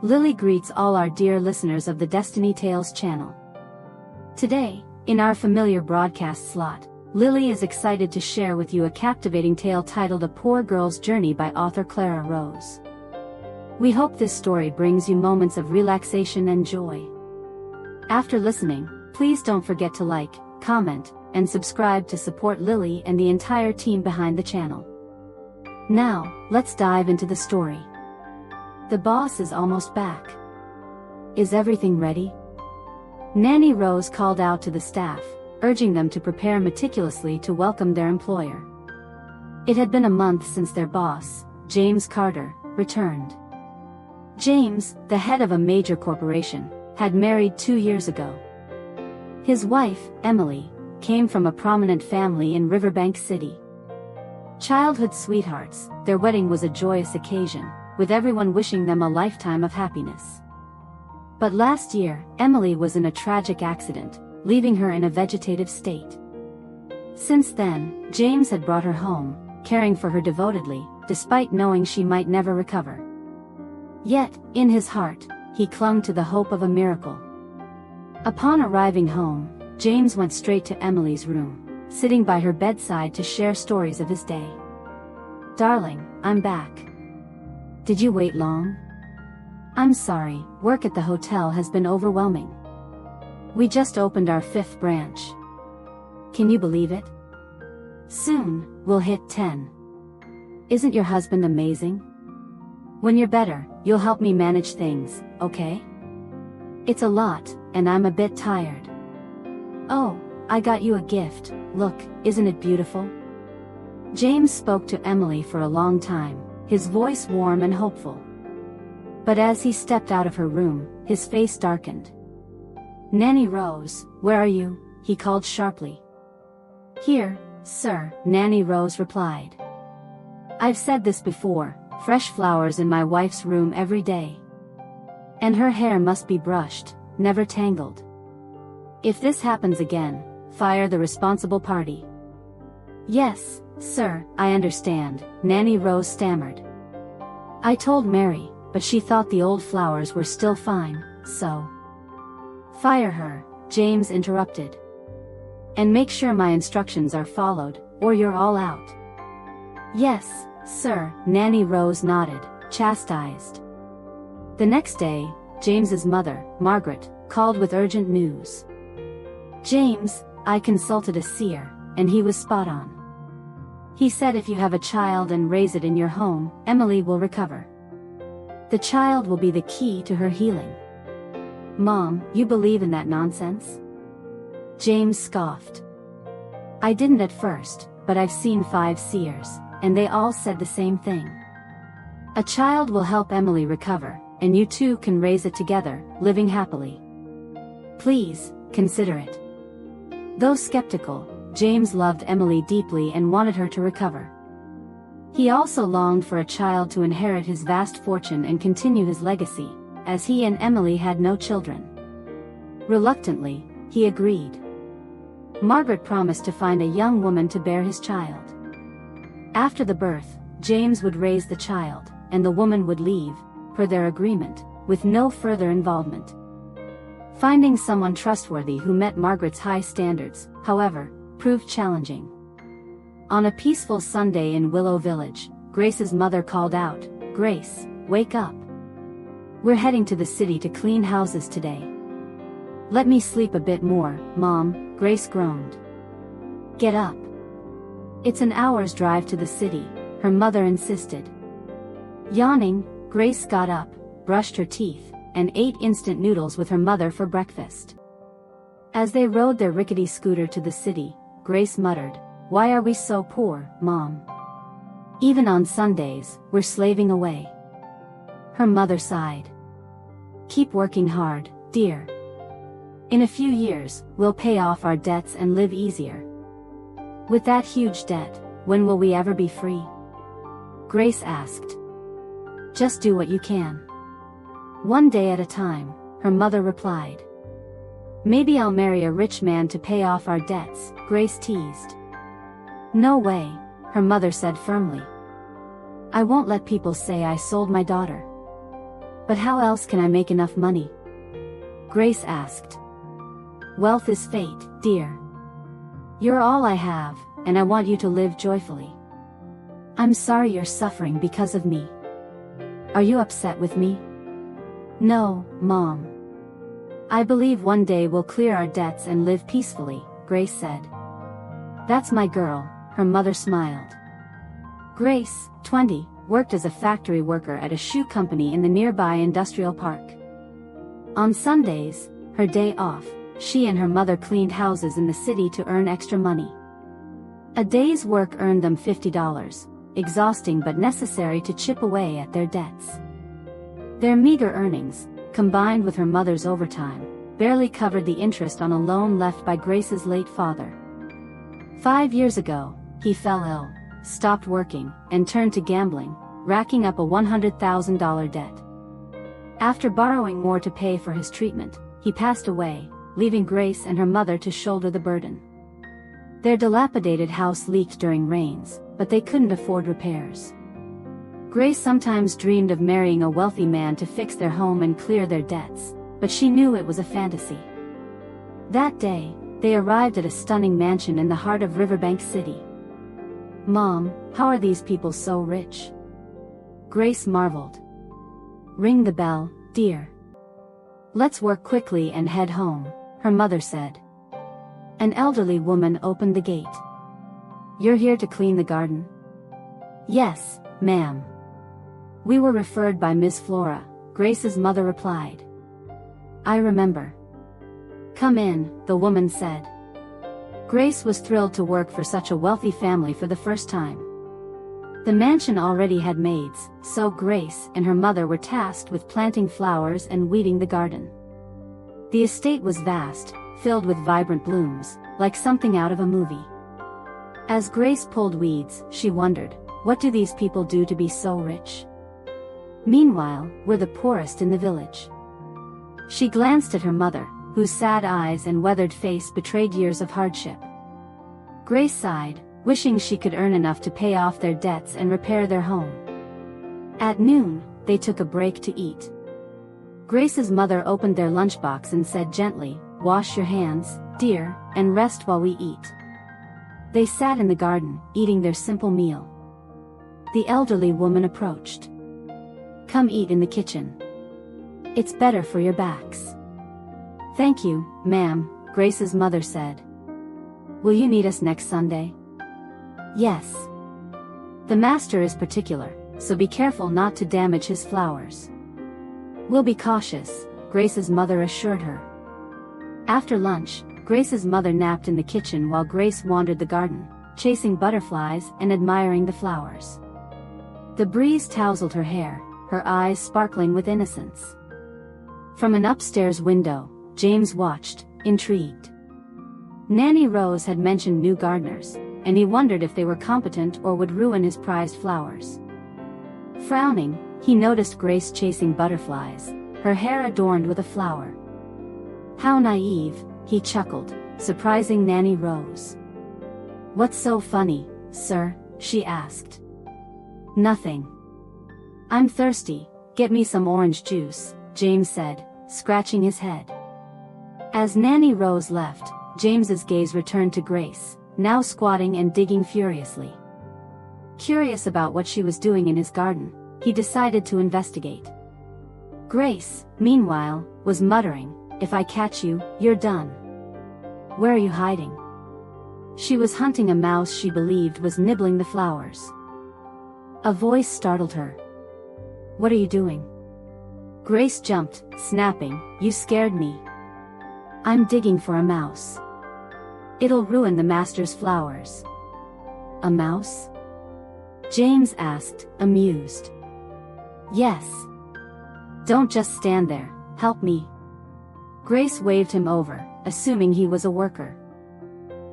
Lily greets all our dear listeners of the Destiny Tales channel. Today, in our familiar broadcast slot, Lily is excited to share with you a captivating tale titled A Poor Girl's Journey by author Clara Rose. We hope this story brings you moments of relaxation and joy. After listening, please don't forget to like, comment, and subscribe to support Lily and the entire team behind the channel. Now, let's dive into the story. The boss is almost back. Is everything ready? Nanny Rose called out to the staff, urging them to prepare meticulously to welcome their employer. It had been a month since their boss, James Carter, returned. James, the head of a major corporation, had married 2 years ago. His wife, Emily, came from a prominent family in Riverbank City. Childhood sweethearts, their wedding was a joyous occasion, with everyone wishing them a lifetime of happiness. But last year, Emily was in a tragic accident, leaving her in a vegetative state. Since then, James had brought her home, caring for her devotedly, despite knowing she might never recover. Yet, in his heart, he clung to the hope of a miracle. Upon arriving home, James went straight to Emily's room, sitting by her bedside to share stories of his day. "Darling, I'm back. Did you wait long? I'm sorry, work at the hotel has been overwhelming. We just opened our 5th branch. Can you believe it? Soon, we'll hit 10. Isn't your husband amazing? When you're better, you'll help me manage things, okay? It's a lot, and I'm a bit tired. Oh, I got you a gift, look, isn't it beautiful?" James spoke to Emily for a long time, his voice warm and hopeful. But as he stepped out of her room, his face darkened. "Nanny Rose, where are you?" he called sharply. "Here, sir," Nanny Rose replied. "I've said this before, fresh flowers in my wife's room every day. And her hair must be brushed, never tangled. If this happens again, fire the responsible party." "Yes, sir, I understand," Nanny Rose stammered. "I told Mary, but she thought the old flowers were still fine, so—" "Fire her," James interrupted. "And make sure my instructions are followed, or you're all out." "Yes, sir," Nanny Rose nodded, chastised. The next day, James's mother, Margaret, called with urgent news. "James, I consulted a seer, and he was spot on. He said if you have a child and raise it in your home, Emily will recover. The child will be the key to her healing." "Mom, you believe in that nonsense?" James scoffed. "I didn't at first, but I've seen 5 seers, and they all said the same thing. A child will help Emily recover, and you two can raise it together, living happily. Please, consider it." Though skeptical, James loved Emily deeply and wanted her to recover. He also longed for a child to inherit his vast fortune and continue his legacy, as he and Emily had no children. Reluctantly, he agreed. Margaret promised to find a young woman to bear his child. After the birth, James would raise the child, and the woman would leave, per their agreement, with no further involvement. Finding someone trustworthy who met Margaret's high standards, however, proved challenging. On a peaceful Sunday in Willow Village, Grace's mother called out, "Grace, wake up. We're heading to the city to clean houses today." "Let me sleep a bit more, Mom," Grace groaned. "Get up. It's an hour's drive to the city," her mother insisted. Yawning, Grace got up, brushed her teeth, and ate instant noodles with her mother for breakfast. As they rode their rickety scooter to the city, Grace muttered, "Why are we so poor, Mom? Even on Sundays, we're slaving away." Her mother sighed. "Keep working hard, dear. In a few years, we'll pay off our debts and live easier. With that huge debt, when will we ever be free?" Grace asked. "Just do what you can. One day at a time," her mother replied. "Maybe I'll marry a rich man to pay off our debts," Grace teased. "No way," her mother said firmly. "I won't let people say I sold my daughter. But how else can I make enough money? Grace asked. Wealth is fate, dear. You're all I have, and I want you to live joyfully. I'm sorry you're suffering because of me. Are you upset with me? No, Mom. I believe one day we'll clear our debts and live peacefully, Grace said. That's my girl, her mother smiled. Grace, 20, worked as a factory worker at a shoe company in the nearby industrial park. On Sundays, her day off, she and her mother cleaned houses in the city to earn extra money. A day's work earned them $50, exhausting but necessary to chip away at their debts. Their meager earnings, combined with her mother's overtime, barely covered the interest on a loan left by Grace's late father. 5 years ago, he fell ill, stopped working, and turned to gambling, racking up a $100,000 debt. After borrowing more to pay for his treatment, he passed away, leaving Grace and her mother to shoulder the burden. Their dilapidated house leaked during rains, but they couldn't afford repairs. Grace sometimes dreamed of marrying a wealthy man to fix their home and clear their debts, but she knew it was a fantasy. That day, they arrived at a stunning mansion in the heart of Riverbank City. Mom, how are these people so rich? Grace marveled. Ring the bell, dear. Let's work quickly and head home, her mother said. An elderly woman opened the gate. You're here to clean the garden? Yes, ma'am. We were referred by Miss Flora, Grace's mother replied. I remember. Come in, the woman said. Grace was thrilled to work for such a wealthy family for the first time. The mansion already had maids, so Grace and her mother were tasked with planting flowers and weeding the garden. The estate was vast, filled with vibrant blooms, like something out of a movie. As Grace pulled weeds, she wondered, what do these people do to be so rich? Meanwhile, we're the poorest in the village. She glanced at her mother, whose sad eyes and weathered face betrayed years of hardship. Grace sighed, wishing she could earn enough to pay off their debts and repair their home. At noon, they took a break to eat. Grace's mother opened their lunchbox and said gently, wash your hands, dear, and rest while we eat. They sat in the garden, eating their simple meal. The elderly woman approached. Come eat in the kitchen. It's better for your backs. Thank you, ma'am, Grace's mother said. Will you need us next Sunday? Yes. The master is particular, so be careful not to damage his flowers. We'll be cautious, Grace's mother assured her. After lunch, Grace's mother napped in the kitchen while Grace wandered the garden, chasing butterflies and admiring the flowers. The breeze tousled her hair, her eyes sparkling with innocence. From an upstairs window, James watched, intrigued. Nanny Rose had mentioned new gardeners, and he wondered if they were competent or would ruin his prized flowers. Frowning, he noticed Grace chasing butterflies, her hair adorned with a flower. How naive, he chuckled, surprising Nanny Rose. What's so funny, sir? She asked. Nothing. I'm thirsty, get me some orange juice, James said, scratching his head. As Nanny Rose left, James's gaze returned to Grace, now squatting and digging furiously. Curious about what she was doing in his garden, he decided to investigate. Grace, meanwhile, was muttering, if I catch you, you're done. Where are you hiding? She was hunting a mouse she believed was nibbling the flowers. A voice startled her. What are you doing? Grace jumped, snapping, you scared me. I'm digging for a mouse. It'll ruin the master's flowers. A mouse? James asked, amused. Yes. Don't just stand there, help me. Grace waved him over, assuming he was a worker.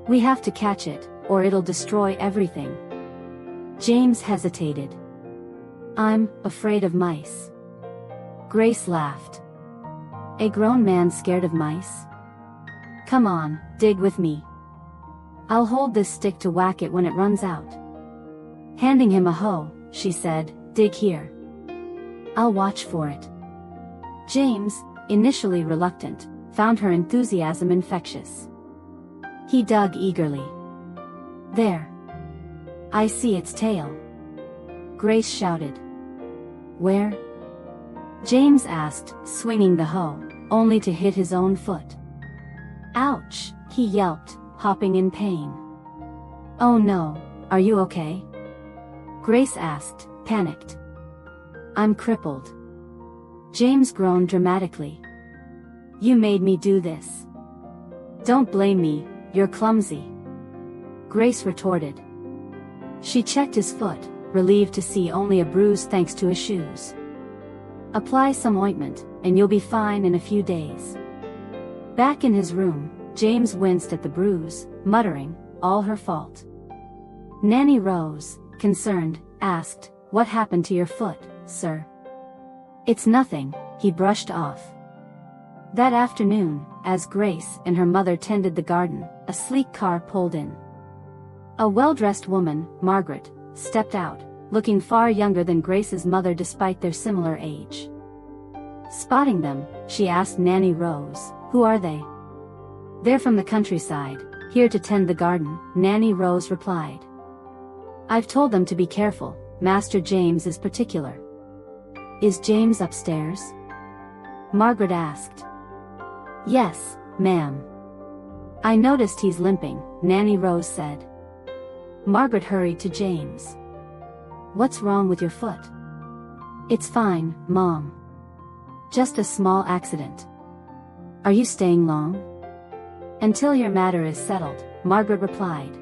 We have to catch it, or it'll destroy everything. James hesitated. I'm afraid of mice. Grace laughed. A grown man scared of mice? Come on, dig with me. I'll hold this stick to whack it when it runs out. Handing him a hoe, she said, dig here. I'll watch for it. James, initially reluctant, found her enthusiasm infectious. He dug eagerly. "There! I see its tail!" Grace shouted. "Where?" James asked, swinging the hoe, only to hit his own foot. "Ouch!" he yelped, hopping in pain. "Oh no, are you okay?" Grace asked, panicked. "I'm crippled." James groaned dramatically. "You made me do this." "Don't blame me, you're clumsy," Grace retorted. She checked his foot, relieved to see only a bruise thanks to his shoes. "Apply some ointment, and you'll be fine in a few days." Back in his room, James winced at the bruise, muttering, "All her fault." Nanny Rose, concerned, asked, "What happened to your foot, sir?" "It's nothing," he brushed off. That afternoon, as Grace and her mother tended the garden, a sleek car pulled in. A well-dressed woman, Margaret, stepped out, looking far younger than Grace's mother despite their similar age. Spotting them, she asked Nanny Rose, "Who are they?" "They're from the countryside, here to tend the garden," Nanny Rose replied. "I've told them to be careful, Master James is particular." "Is James upstairs?" Margaret asked. "Yes, ma'am." "I noticed he's limping," Nanny Rose said. Margaret hurried to James. "What's wrong with your foot?" "It's fine, Mom. Just a small accident." "Are you staying long?" "Until your matter is settled," Margaret replied.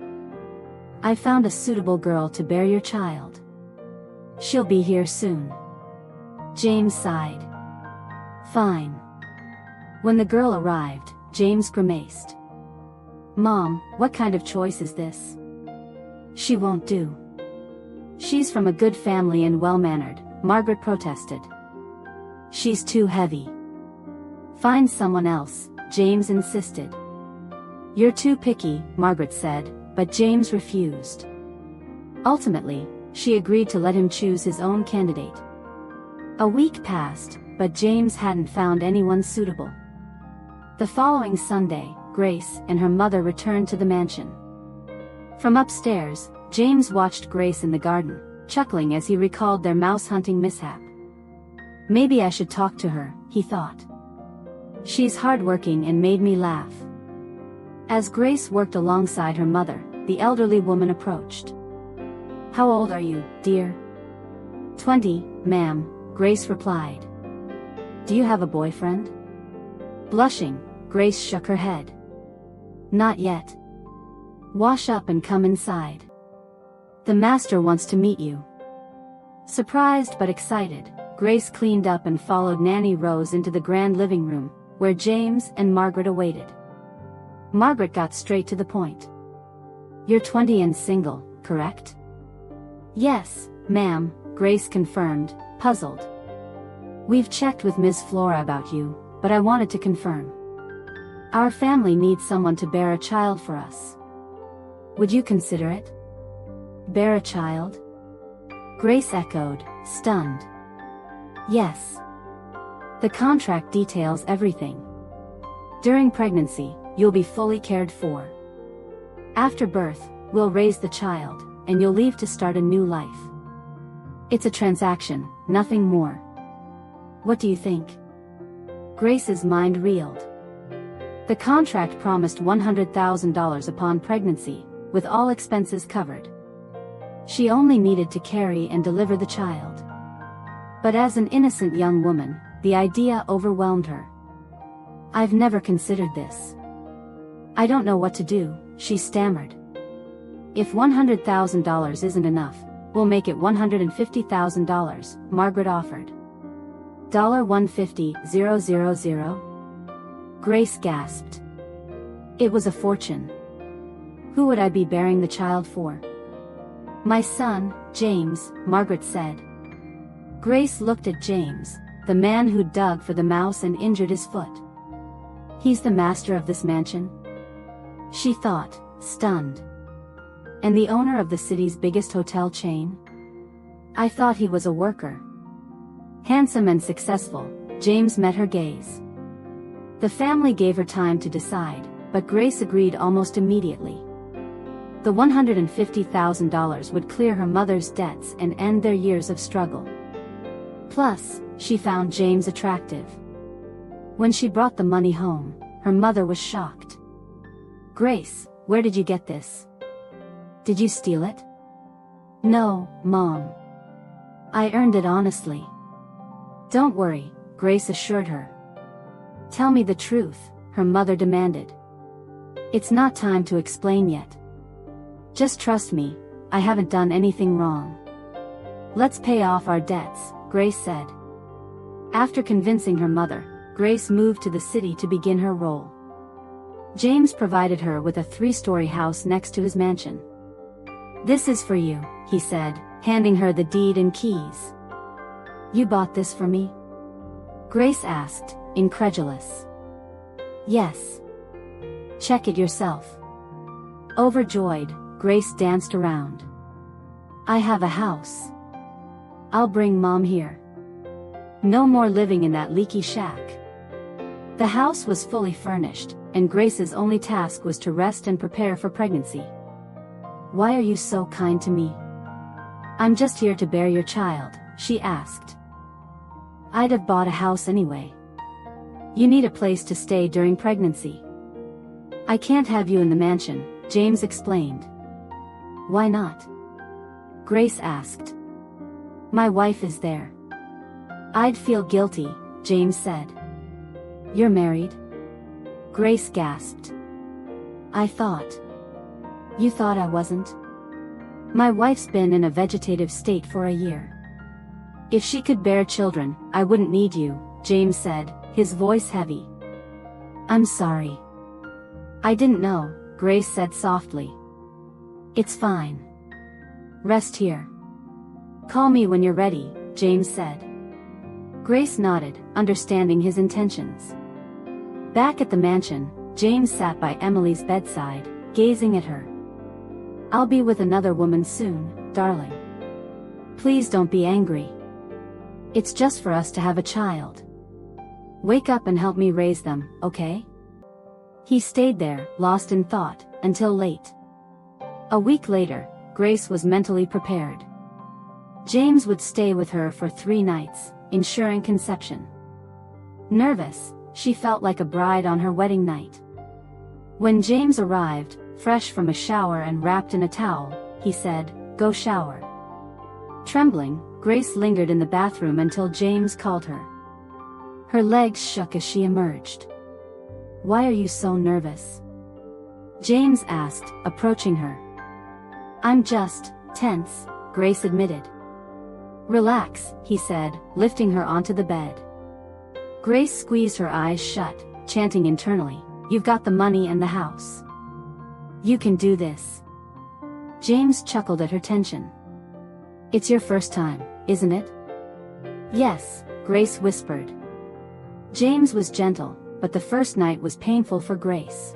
"I found a suitable girl to bear your child. She'll be here soon." James sighed. "Fine." When the girl arrived, James grimaced. "Mom, what kind of choice is this? She won't do." "She's from a good family and well-mannered," Margaret protested. "She's too heavy." "Find someone else," James insisted. "You're too picky," Margaret said, but James refused. Ultimately, she agreed to let him choose his own candidate. A week passed, but James hadn't found anyone suitable. The following Sunday, Grace and her mother returned to the mansion. From upstairs, James watched Grace in the garden, chuckling as he recalled their mouse-hunting mishap. "Maybe I should talk to her," he thought. "She's hardworking and made me laugh." As Grace worked alongside her mother, the elderly woman approached. "How old are you, dear?" 20, ma'am," Grace replied. "Do you have a boyfriend?" Blushing, Grace shook her head. "Not yet." "Wash up and come inside. The master wants to meet you." Surprised but excited, Grace cleaned up and followed Nanny Rose into the grand living room, where James and Margaret awaited. Margaret got straight to the point. "You're 20 and single, correct?" "Yes, ma'am," Grace confirmed, puzzled. "We've checked with Miss Flora about you, but I wanted to confirm. Our family needs someone to bear a child for us. Would you consider it?" "Bear a child?" Grace echoed, stunned. "Yes. The contract details everything. During pregnancy, you'll be fully cared for. After birth, we'll raise the child, and you'll leave to start a new life. It's a transaction, nothing more. What do you think?" Grace's mind reeled. The contract promised $100,000 upon pregnancy, with all expenses covered. She only needed to carry and deliver the child. But as an innocent young woman, the idea overwhelmed her. "I've never considered this. I don't know what to do," she stammered. "If $100,000 isn't enough, we'll make it $150,000, Margaret offered. $150,000? Grace gasped. It was a fortune. "Who would I be bearing the child for?" "My son, James," Margaret said. Grace looked at James, the man who dug for the mouse and injured his foot. "He's the master of this mansion?" she thought, stunned. "And the owner of the city's biggest hotel chain? I thought he was a worker." "Handsome and successful," James met her gaze. The family gave her time to decide, but Grace agreed almost immediately. The $150,000 would clear her mother's debts and end their years of struggle. Plus, she found James attractive. When she brought the money home, her mother was shocked. "Grace, where did you get this? Did you steal it?" "No, Mom. I earned it honestly." "Don't worry," Grace assured her. "Tell me the truth," her mother demanded. "It's not time to explain yet. Just trust me, I haven't done anything wrong." "Let's pay off our debts," Grace said. After convincing her mother, Grace moved to the city to begin her role. James provided her with a 3-story house next to his mansion. "This is for you," he said, handing her the deed and keys. "You bought this for me?" Grace asked, incredulous. "Yes. Check it yourself." Overjoyed, Grace danced around. "I have a house. I'll bring Mom here. No more living in that leaky shack." The house was fully furnished, and Grace's only task was to rest and prepare for pregnancy. "Why are you so kind to me?" "I'm just here to bear your child," she asked. "I'd have bought a house anyway. You need a place to stay during pregnancy." "I can't have you in the mansion," James explained. "Why not?" Grace asked. "My wife is there." "I'd feel guilty," James said. "You're married?" Grace gasped. You thought I wasn't?" "My wife's been in a vegetative state for a year. If she could bear children, I wouldn't need you," James said, his voice heavy. "I'm sorry. I didn't know," Grace said softly. "It's fine. Rest here. Call me when you're ready," James said. Grace nodded, understanding his intentions. Back at the mansion, James sat by Emily's bedside, gazing at her. "I'll be with another woman soon, darling. Please don't be angry. It's just for us to have a child. Wake up and help me raise them, okay?" He stayed there, lost in thought, until late. A week later, Grace was mentally prepared. James would stay with her for 3 nights, ensuring conception. Nervous, she felt like a bride on her wedding night. When James arrived, fresh from a shower and wrapped in a towel, he said, "Go shower." Trembling, Grace lingered in the bathroom until James called her. Her legs shook as she emerged. "Why are you so nervous?" James asked, approaching her. "I'm just tense," Grace admitted. "Relax," he said, lifting her onto the bed. Grace squeezed her eyes shut, chanting internally, "You've got the money and the house. You can do this." James chuckled at her tension. "It's your first time, isn't it?" "Yes," Grace whispered. James was gentle, but the first night was painful for Grace.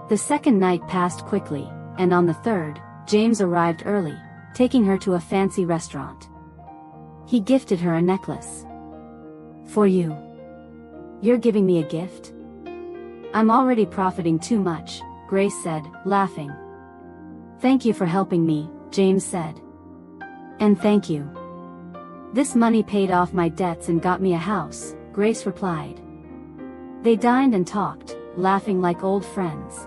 The second night passed quickly, and on the third, James arrived early, taking her to a fancy restaurant. He gifted her a necklace. "For you." "You're giving me a gift?" "I'm already profiting too much," Grace said, laughing. "Thank you for helping me," James said. "And thank you. This money paid off my debts and got me a house," Grace replied. They dined and talked, laughing like old friends.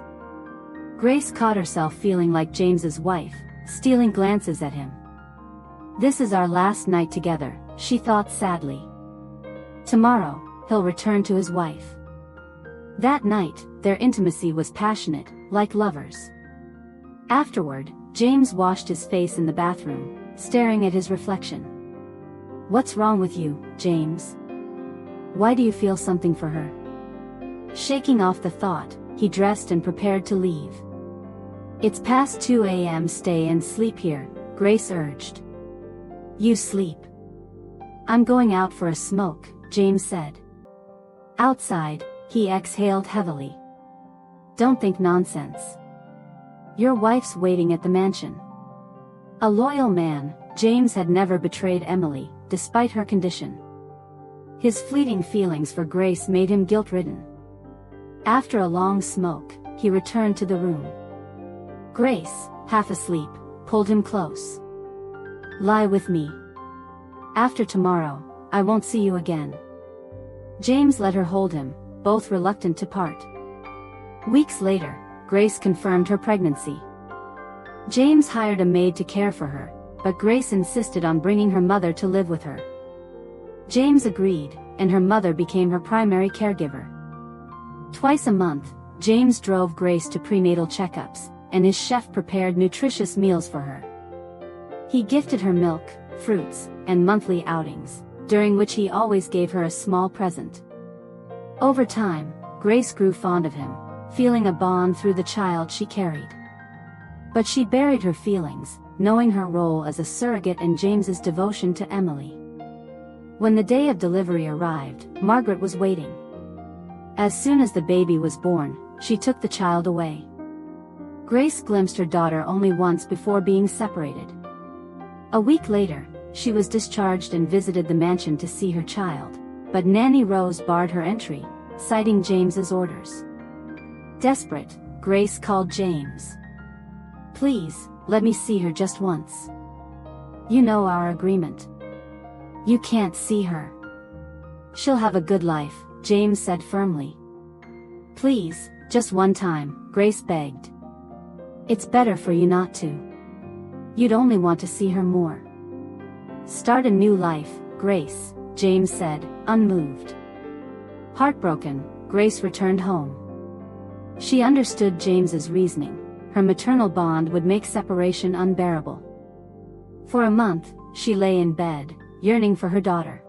Grace caught herself feeling like James's wife, stealing glances at him. "This is our last night together," she thought sadly. Tomorrow, he'll return to his wife. That night, their intimacy was passionate, like lovers. Afterward, James washed his face in the bathroom, staring at his reflection. "What's wrong with you, James? Why do you feel something for her?" Shaking off the thought, he dressed and prepared to leave. "It's past 2 a.m. Stay and sleep here," Grace urged. "You sleep. I'm going out for a smoke," James said. Outside, he exhaled heavily. "Don't think nonsense. Your wife's waiting at the mansion." A loyal man, James had never betrayed Emily, despite her condition. His fleeting feelings for Grace made him guilt-ridden. After a long smoke, he returned to the room. Grace, half asleep, pulled him close. "Lie with me. After tomorrow, I won't see you again." James let her hold him, both reluctant to part. Weeks later, Grace confirmed her pregnancy. James hired a maid to care for her, but Grace insisted on bringing her mother to live with her. James agreed, and her mother became her primary caregiver. Twice a month, James drove Grace to prenatal checkups, and his chef prepared nutritious meals for her. He gifted her milk, fruits, and monthly outings, during which he always gave her a small present. Over time, Grace grew fond of him, feeling a bond through the child she carried. But she buried her feelings, knowing her role as a surrogate and James's devotion to Emily. When the day of delivery arrived, Margaret was waiting. As soon as the baby was born, she took the child away. Grace glimpsed her daughter only once before being separated. A week later, she was discharged and visited the mansion to see her child, but Nanny Rose barred her entry, citing James's orders. Desperate, Grace called James. "Please, let me see her just once. You know our agreement." "You can't see her. She'll have a good life," James said firmly. "Please, just one time," Grace begged. "It's better for you not to. You'd only want to see her more." "Start a new life, Grace," James said, unmoved. Heartbroken, Grace returned home. She understood James's reasoning. Her maternal bond would make separation unbearable. For a month, she lay in bed, yearning for her daughter.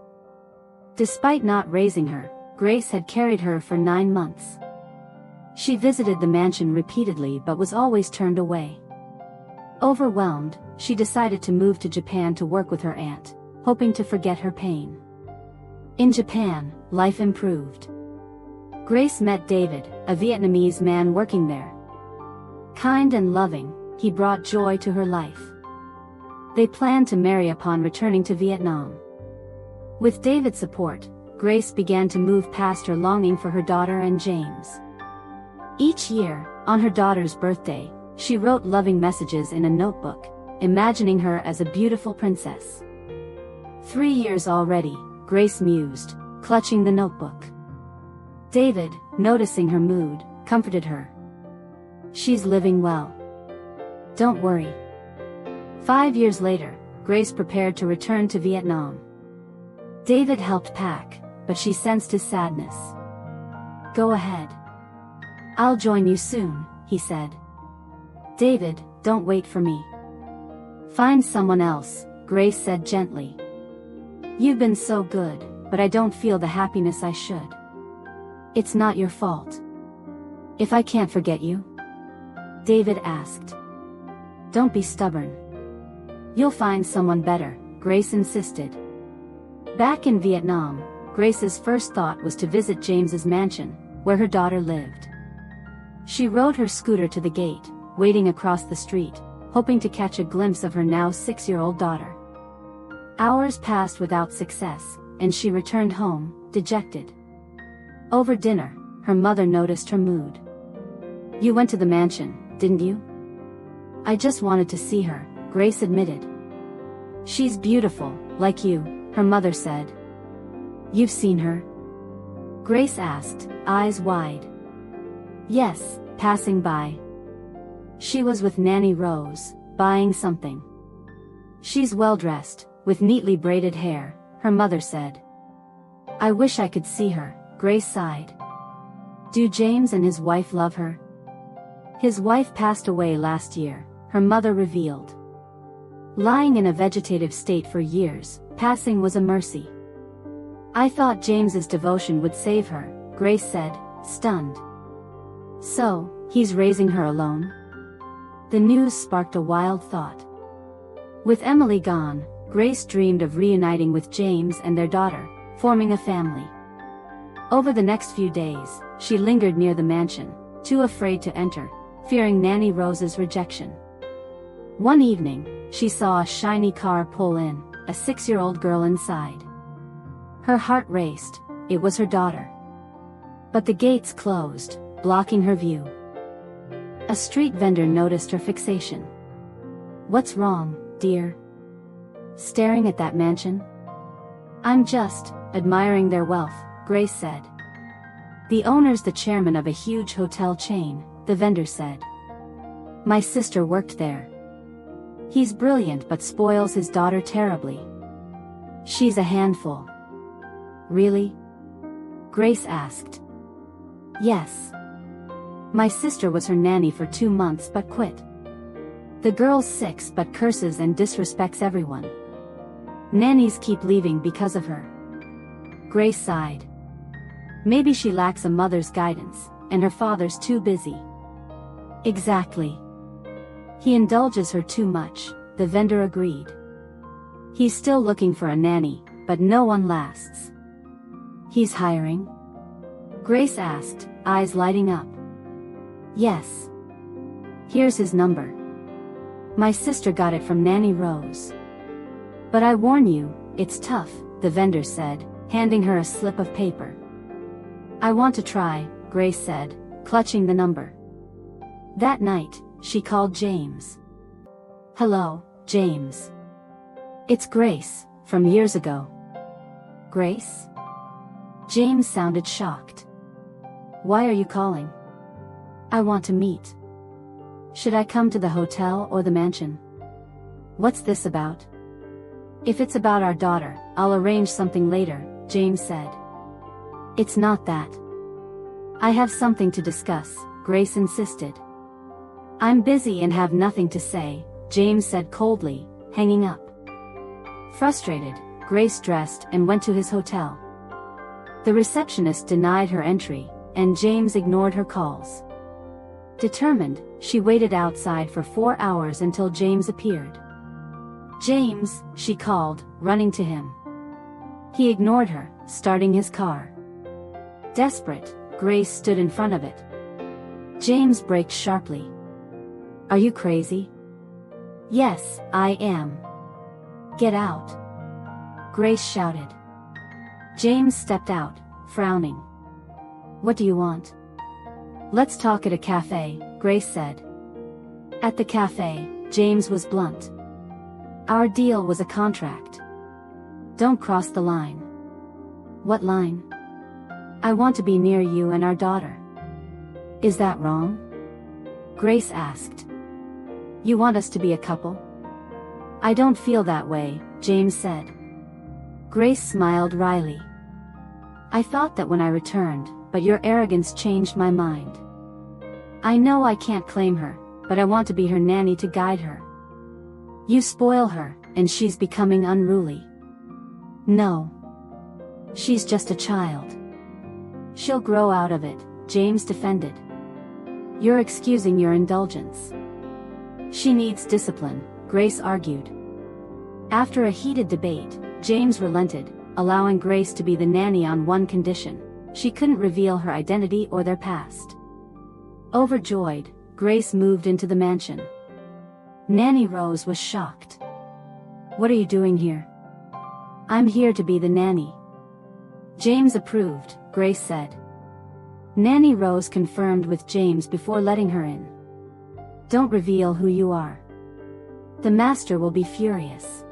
Despite not raising her, Grace had carried her for 9 months. She visited the mansion repeatedly but was always turned away. Overwhelmed, she decided to move to Japan to work with her aunt, hoping to forget her pain. In Japan, life improved. Grace met David, a Vietnamese man working there. Kind and loving, he brought joy to her life. They planned to marry upon returning to Vietnam. With David's support, Grace began to move past her longing for her daughter and James. Each year, on her daughter's birthday, she wrote loving messages in a notebook, imagining her as a beautiful princess. 3 years already, Grace mused, clutching the notebook. David, noticing her mood, comforted her. "She's living well. Don't worry." 5 years later, Grace prepared to return to Vietnam. David helped pack, but she sensed his sadness. "Go ahead. I'll join you soon," he said. "David, don't wait for me. Find someone else," Grace said gently. "You've been so good, but I don't feel the happiness I should." "It's not your fault. If I can't forget you?" David asked. "Don't be stubborn. You'll find someone better," Grace insisted. Back in Vietnam, Grace's first thought was to visit James's mansion, where her daughter lived. She rode her scooter to the gate, waiting across the street, hoping to catch a glimpse of her now 6-year-old daughter. Hours passed without success, and she returned home, dejected. Over dinner, her mother noticed her mood. "You went to the mansion, didn't you?" "I just wanted to see her," Grace admitted. "She's beautiful, like you," her mother said. "You've seen her?" Grace asked, eyes wide. "Yes, passing by. She was with Nanny Rose, buying something. She's well-dressed, with neatly braided hair," her mother said. "I wish I could see her," Grace sighed. "Do James and his wife love her?" "His wife passed away last year," her mother revealed. Lying in a vegetative state for years, passing was a mercy. "I thought James's devotion would save her," Grace said, stunned. "So, he's raising her alone?" The news sparked a wild thought. With Emily gone, Grace dreamed of reuniting with James and their daughter, forming a family. Over the next few days, she lingered near the mansion, too afraid to enter, fearing Nanny Rose's rejection. One evening, she saw a shiny car pull in, a 6-year-old girl inside. Her heart raced. It was her daughter. But the gates closed, blocking her view. A street vendor noticed her fixation. "What's wrong, dear? Staring at that mansion?" "I'm just admiring their wealth," Grace said. "The owner's the chairman of a huge hotel chain," the vendor said. "My sister worked there. He's brilliant but spoils his daughter terribly. She's a handful." "Really?" Grace asked. "Yes. My sister was her nanny for 2 months but quit. The girl's 6 but curses and disrespects everyone. Nannies keep leaving because of her." Grace sighed. "Maybe she lacks a mother's guidance, and her father's too busy." "Exactly. He indulges her too much," the vendor agreed. "He's still looking for a nanny, but no one lasts." "He's hiring?" Grace asked, eyes lighting up. "Yes. Here's his number. My sister got it from Nanny Rose. But I warn you, it's tough," the vendor said, handing her a slip of paper. "I want to try," Grace said, clutching the number. That night, she called James. "Hello, James. It's Grace, from years ago." "Grace?" James sounded shocked. "Why are you calling?" "I want to meet." "Should I come to the hotel or the mansion?" "What's this about?" "If it's about our daughter, I'll arrange something later," James said. "It's not that. I have something to discuss," Grace insisted. "I'm busy and have nothing to say," James said coldly, hanging up. Frustrated, Grace dressed and went to his hotel. The receptionist denied her entry, and James ignored her calls. Determined, she waited outside for 4 hours until James appeared. "James," she called, running to him. He ignored her, starting his car. Desperate, Grace stood in front of it. James braked sharply. "Are you crazy?" "Yes, I am." "Get out!" Grace shouted. James stepped out, frowning. "What do you want?" "Let's talk at a cafe," Grace said. At the cafe, James was blunt. "Our deal was a contract. Don't cross the line." "What line?" "I want to be near you and our daughter." "Is that wrong?" Grace asked. "You want us to be a couple?" "I don't feel that way," James said. Grace smiled wryly. "I thought that when I returned, but your arrogance changed my mind. I know I can't claim her, but I want to be her nanny to guide her. You spoil her, and she's becoming unruly." "No. She's just a child. She'll grow out of it," James defended. "You're excusing your indulgence." "She needs discipline," Grace argued. After a heated debate, James relented, allowing Grace to be the nanny on one condition: she couldn't reveal her identity or their past. Overjoyed, Grace moved into the mansion. Nanny Rose was shocked. "What are you doing here?" "I'm here to be the nanny." James approved, Grace said. Nanny Rose confirmed with James before letting her in. "Don't reveal who you are. The master will be furious."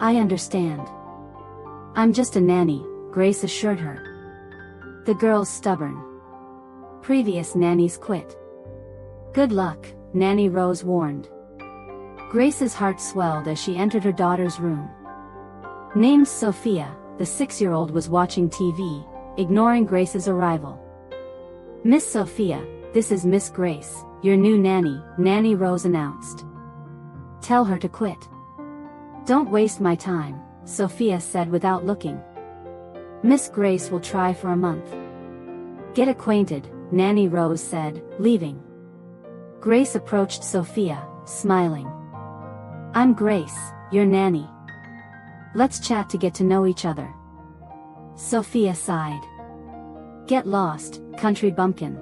"I understand. I'm just a nanny," Grace assured her. The girl's stubborn. Previous nannies quit. "Good luck," Nanny Rose warned. Grace's heart swelled as she entered her daughter's room. Named Sophia, the 6-year-old was watching TV, ignoring Grace's arrival. "Miss Sophia, this is Miss Grace, your new nanny," Nanny Rose announced. "Tell her to quit." "Don't waste my time," Sophia said without looking. "Miss Grace will try for a month." "Get acquainted," Nanny Rose said, leaving. Grace approached Sophia, smiling. "I'm Grace, your nanny. Let's chat to get to know each other." Sophia sighed. "Get lost, country bumpkin."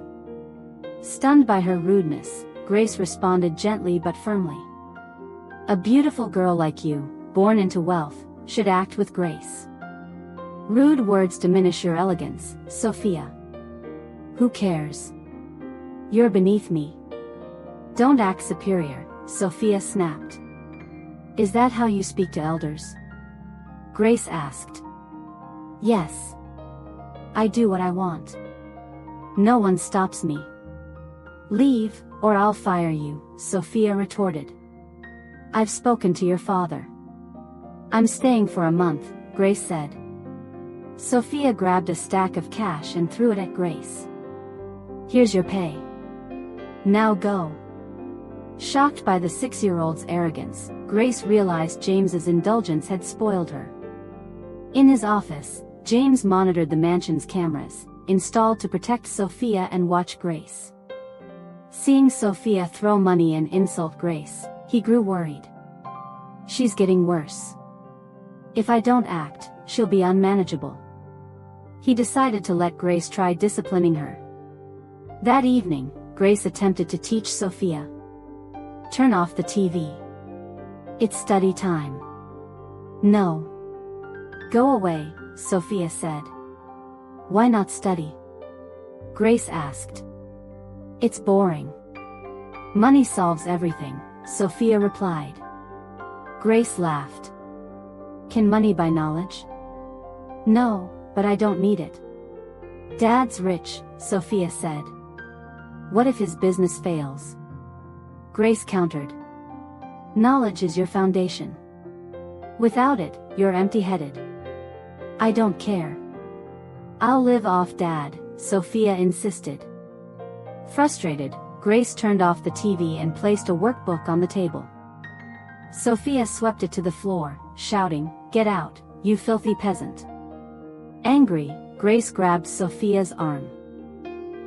Stunned by her rudeness, Grace responded gently but firmly. "A beautiful girl like you, born into wealth, should act with grace. Rude words diminish your elegance, Sophia. Who cares? You're beneath me. Don't act superior, Sophia snapped. Is that how you speak to elders? Grace asked. Yes. I do what I want. No one stops me. Leave, or I'll fire you, Sophia retorted. I've spoken to your father. I'm staying for a month, Grace said. Sophia grabbed a stack of cash and threw it at Grace. Here's your pay. Now go. Shocked by the 6-year-old's arrogance, Grace realized James's indulgence had spoiled her. In his office, James monitored the mansion's cameras, installed to protect Sophia and watch Grace. Seeing Sophia throw money and insult Grace, he grew worried. She's getting worse. If I don't act, she'll be unmanageable. He decided to let Grace try disciplining her. That evening, Grace attempted to teach Sophia. Turn off the TV. It's study time. No. Go away, Sophia said. Why not study? Grace asked. It's boring. Money solves everything, Sophia replied. Grace laughed. Can money buy knowledge? No, but I don't need it. Dad's rich, Sophia said. What if his business fails? Grace countered. Knowledge is your foundation. Without it, you're empty-headed. I don't care. I'll live off Dad, Sophia insisted. Frustrated, Grace turned off the TV and placed a workbook on the table. Sophia swept it to the floor, shouting, "Get out, you filthy peasant." Angry, Grace grabbed Sophia's arm.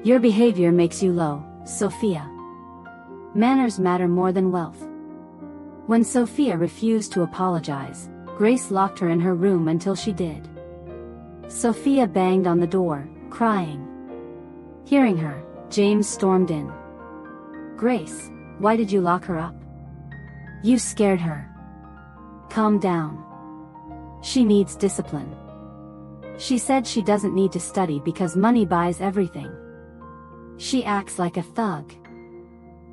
Your behavior makes you low, Sophia. Manners matter more than wealth. When Sophia refused to apologize, Grace locked her in her room until she did. Sophia banged on the door, crying. Hearing her, James stormed in. Grace, why did you lock her up? You scared her. Calm down. She needs discipline. She said she doesn't need to study because money buys everything. She acts like a thug.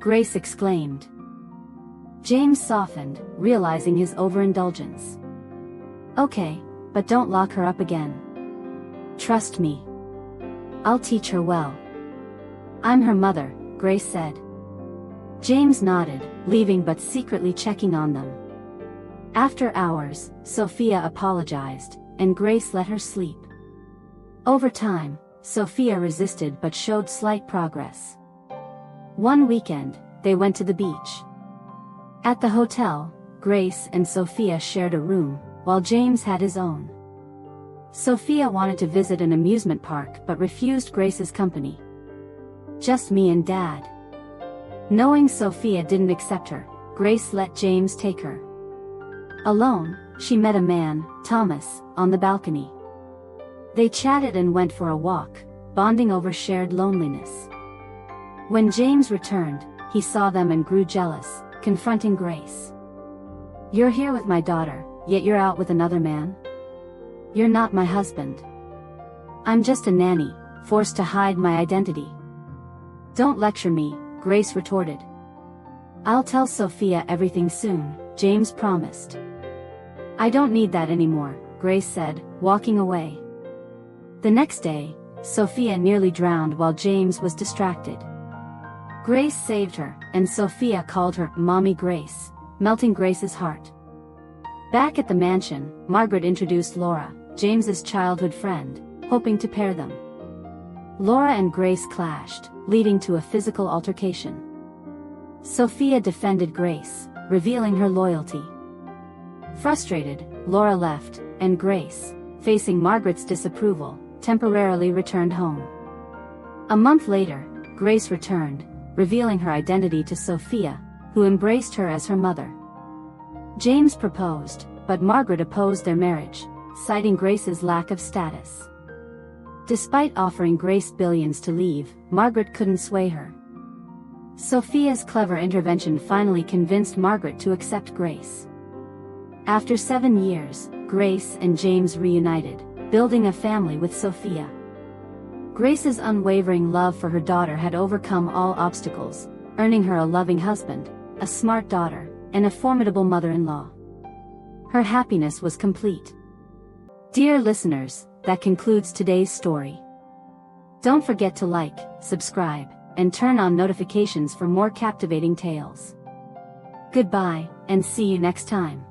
Grace exclaimed. James softened, realizing his overindulgence. Okay, but don't lock her up again. Trust me. I'll teach her well. I'm her mother, Grace said. James nodded, leaving but secretly checking on them. After hours, Sophia apologized, and Grace let her sleep. Over time, Sophia resisted but showed slight progress. One weekend, they went to the beach. At the hotel, Grace and Sophia shared a room, while James had his own. Sophia wanted to visit an amusement park but refused Grace's company. Just me and Dad. Knowing Sophia didn't accept her, Grace let James take her. Alone, she met a man, Thomas, on the balcony. They chatted and went for a walk, bonding over shared loneliness. When James returned, he saw them and grew jealous, confronting Grace. You're here with my daughter, yet you're out with another man? You're not my husband. I'm just a nanny, forced to hide my identity. Don't lecture me, Grace retorted. I'll tell Sophia everything soon, James promised. I don't need that anymore, Grace said, walking away. The next day, Sophia nearly drowned while James was distracted. Grace saved her, and Sophia called her Mommy Grace, melting Grace's heart. Back at the mansion, Margaret introduced Laura, James's childhood friend, hoping to pair them. Laura and Grace clashed, leading to a physical altercation. Sophia defended Grace, revealing her loyalty. Frustrated, Laura left, and Grace, facing Margaret's disapproval, temporarily returned home. A month later, Grace returned, revealing her identity to Sophia, who embraced her as her mother. James proposed, but Margaret opposed their marriage, citing Grace's lack of status. Despite offering Grace billions to leave, Margaret couldn't sway her. Sophia's clever intervention finally convinced Margaret to accept Grace. After 7 years, Grace and James reunited, building a family with Sophia. Grace's unwavering love for her daughter had overcome all obstacles, earning her a loving husband, a smart daughter, and a formidable mother-in-law. Her happiness was complete. Dear listeners, that concludes today's story. Don't forget to like, subscribe, and turn on notifications for more captivating tales. Goodbye, and see you next time.